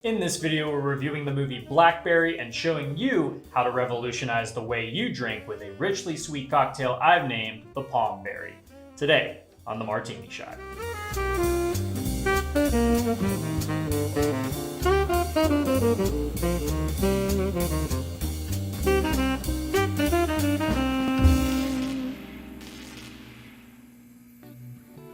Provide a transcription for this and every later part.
In this video, we're reviewing the movie Blackberry and showing you how to revolutionize the way you drink with a richly sweet cocktail I've named the Palmberry. Today on the Martini Shot.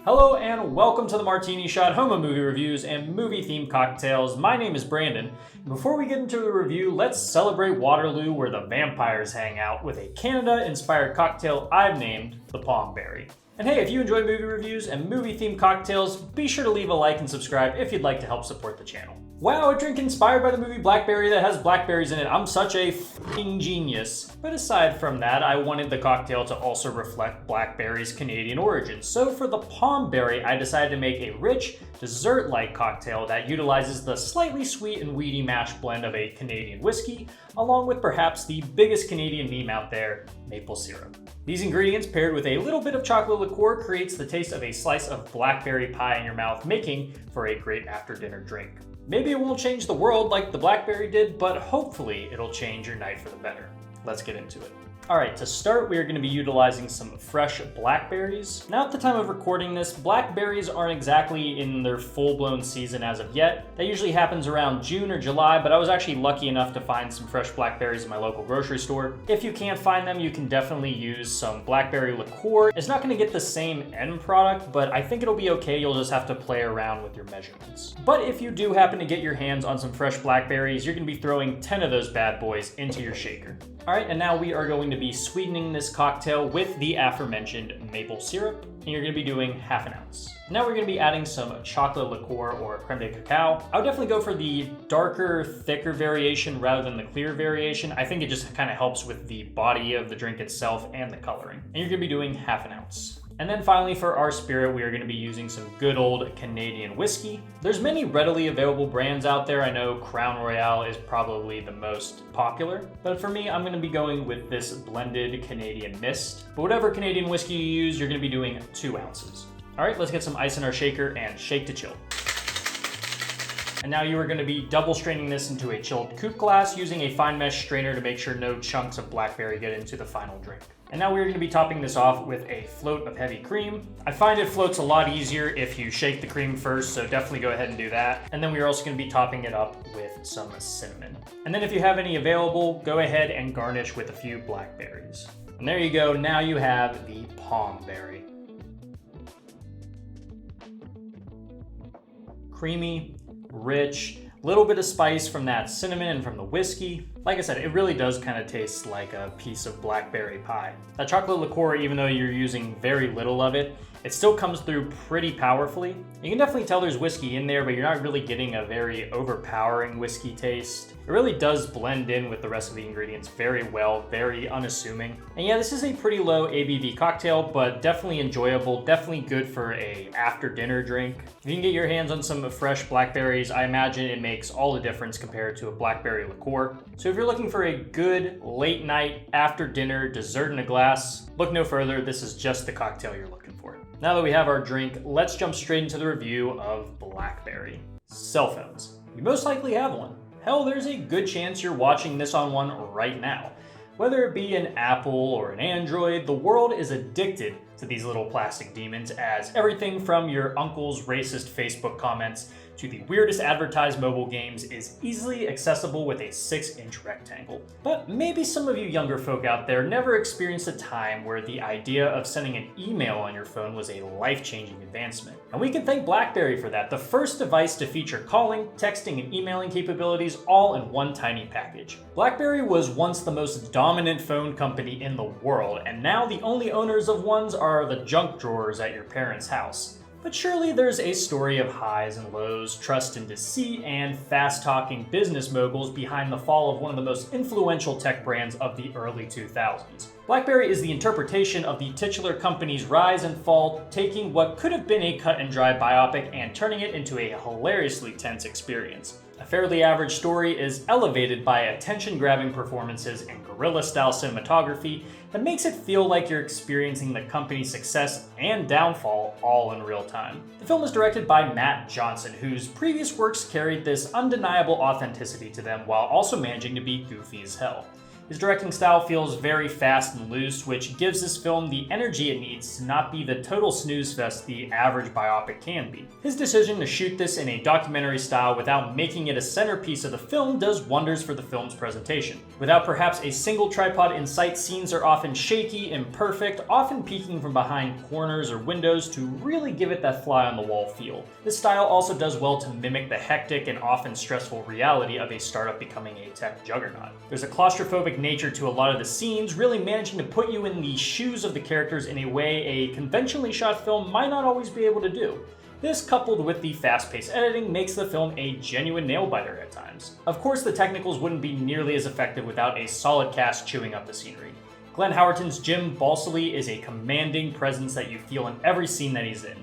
Hello and welcome to the Martini Shot, home of movie reviews and movie-themed cocktails. My name is Brandon. Before we get into the review, let's celebrate Waterloo, where the vampires hang out, with a Canada-inspired cocktail I've named the Palmberry. And hey, if you enjoy movie reviews and movie-themed cocktails, be sure to leave a like and subscribe if you'd like to help support the channel. Wow, a drink inspired by the movie Blackberry that has blackberries in it. I'm such a f***ing genius. But aside from that, I wanted the cocktail to also reflect Blackberry's Canadian origins. So for the Palmberry, I decided to make a rich, dessert-like cocktail that utilizes the slightly sweet and weedy mash blend of a Canadian whiskey, along with perhaps the biggest Canadian meme out there, maple syrup. These ingredients paired with a little bit of chocolate liqueur creates the taste of a slice of blackberry pie in your mouth, making for a great after-dinner drink. Maybe it won't change the world like the Blackberry did, but hopefully it'll change your night for the better. Let's get into it. All right, to start, we are going to be utilizing some fresh blackberries. Now, at the time of recording this, blackberries aren't exactly in their full-blown season as of yet. That usually happens around June or July, but I was actually lucky enough to find some fresh blackberries in my local grocery store. If you can't find them, you can definitely use some blackberry liqueur. It's not going to get the same end product, but I think it'll be okay. You'll just have to play around with your measurements. But if you do happen to get your hands on some fresh blackberries, you're going to be throwing 10 of those bad boys into your shaker. All right, and now we are going to be sweetening this cocktail with the aforementioned maple syrup, and you're gonna be doing half an ounce. Now we're gonna be adding some chocolate liqueur or creme de cacao. I would definitely go for the darker, thicker variation rather than the clear variation. I think it just kind of helps with the body of the drink itself and the coloring. And you're gonna be doing half an ounce. And then finally, for our spirit, we are going to be using some good old Canadian whiskey. There's many readily available brands out there. I know Crown Royal is probably the most popular, but for me, I'm going to be going with this blended Canadian mist. But whatever Canadian whiskey you use, you're going to be doing 2 ounces. All right, let's get some ice in our shaker and shake to chill. And now you are going to be double straining this into a chilled coupe glass using a fine mesh strainer to make sure no chunks of blackberry get into the final drink. And now we're going to be topping this off with a float of heavy cream. I find it floats a lot easier if you shake the cream first, so definitely go ahead and do that. And then we're also going to be topping it up with some cinnamon. And then if you have any available, go ahead and garnish with a few blackberries. And there you go, now you have the Palmberry. Creamy, rich, little bit of spice from that cinnamon and from the whiskey. Like I said, it really does kind of taste like a piece of blackberry pie. That chocolate liqueur, even though you're using very little of it, it still comes through pretty powerfully. You can definitely tell there's whiskey in there, but you're not really getting a very overpowering whiskey taste. It really does blend in with the rest of the ingredients very well, very unassuming. And yeah, this is a pretty low ABV cocktail, but definitely enjoyable, definitely good for a after dinner drink. If you can get your hands on some fresh blackberries, I imagine it makes all the difference compared to a blackberry liqueur. So if you're looking for a good late night after dinner dessert in a glass, look no further, this is just the cocktail you're looking for. Now that we have our drink, let's jump straight into the review of Blackberry. Cell phones. You most likely have one. Hell, there's a good chance you're watching this on one right now. Whether it be an Apple or an Android, the world is addicted to these little plastic demons, as everything from your uncle's racist Facebook comments to the weirdest advertised mobile games is easily accessible with a 6-inch rectangle. But maybe some of you younger folk out there never experienced a time where the idea of sending an email on your phone was a life-changing advancement. And we can thank Blackberry for that, the first device to feature calling, texting, and emailing capabilities all in one tiny package. Blackberry was once the most dominant phone company in the world, and now the only owners of ones are the junk drawers at your parents' house. But surely there's a story of highs and lows, trust and deceit, and fast-talking business moguls behind the fall of one of the most influential tech brands of the early 2000s. Blackberry is the interpretation of the titular company's rise and fall, taking what could have been a cut-and-dry biopic and turning it into a hilariously tense experience. A fairly average story is elevated by attention-grabbing performances and guerrilla-style cinematography that makes it feel like you're experiencing the company's success and downfall all in real time. The film is directed by Matt Johnson, whose previous works carried this undeniable authenticity to them while also managing to be goofy as hell. His directing style feels very fast and loose, which gives this film the energy it needs to not be the total snooze fest the average biopic can be. His decision to shoot this in a documentary style without making it a centerpiece of the film does wonders for the film's presentation. Without perhaps a single tripod in sight, scenes are often shaky, imperfect, often peeking from behind corners or windows to really give it that fly-on-the-wall feel. This style also does well to mimic the hectic and often stressful reality of a startup becoming a tech juggernaut. There's a claustrophobic nature to a lot of the scenes, really managing to put you in the shoes of the characters in a way a conventionally shot film might not always be able to do. This, coupled with the fast-paced editing, makes the film a genuine nail-biter at times. Of course, the technicals wouldn't be nearly as effective without a solid cast chewing up the scenery. Glenn Howerton's Jim Balsillie is a commanding presence that you feel in every scene that he's in.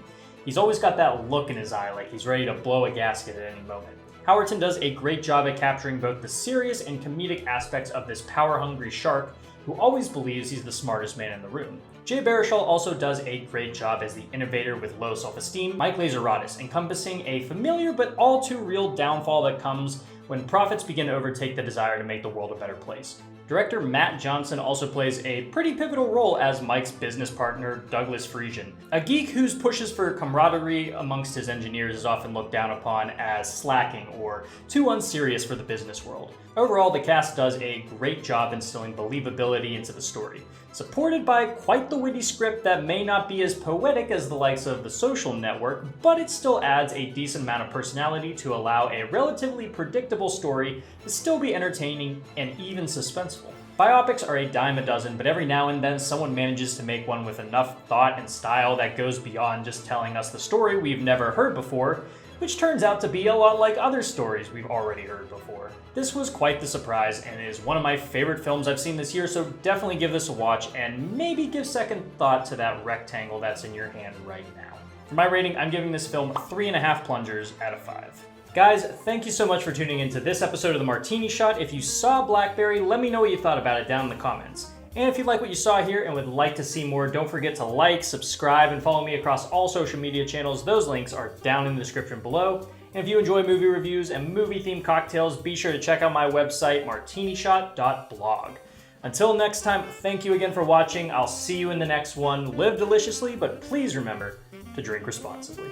He's always got that look in his eye like he's ready to blow a gasket at any moment. Howerton does a great job at capturing both the serious and comedic aspects of this power-hungry shark who always believes he's the smartest man in the room. Jay Baruchel also does a great job as the innovator with low self-esteem, Mike Lazaradis, encompassing a familiar but all too real downfall that comes when profits begin to overtake the desire to make the world a better place. Director Matt Johnson also plays a pretty pivotal role as Mike's business partner, Douglas Friesian. A geek whose pushes for camaraderie amongst his engineers is often looked down upon as slacking or too unserious for the business world. Overall, the cast does a great job instilling believability into the story, supported by quite the witty script that may not be as poetic as the likes of The Social Network, but it still adds a decent amount of personality to allow a relatively predictable story to still be entertaining and even suspenseful. Biopics are a dime a dozen, but every now and then someone manages to make one with enough thought and style that goes beyond just telling us the story we've never heard before, which turns out to be a lot like other stories we've already heard before. This was quite the surprise and is one of my favorite films I've seen this year, so definitely give this a watch and maybe give second thought to that rectangle that's in your hand right now. For my rating, I'm giving this film 3.5 plungers out of 5. Guys, thank you so much for tuning into this episode of the Martini Shot. If you saw Blackberry, let me know what you thought about it down in the comments. And if you like what you saw here and would like to see more, don't forget to like, subscribe, and follow me across all social media channels. Those links are down in the description below. And if you enjoy movie reviews and movie-themed cocktails, be sure to check out my website, martinishot.blog. Until next time, thank you again for watching. I'll see you in the next one. Live deliciously, but please remember to drink responsibly.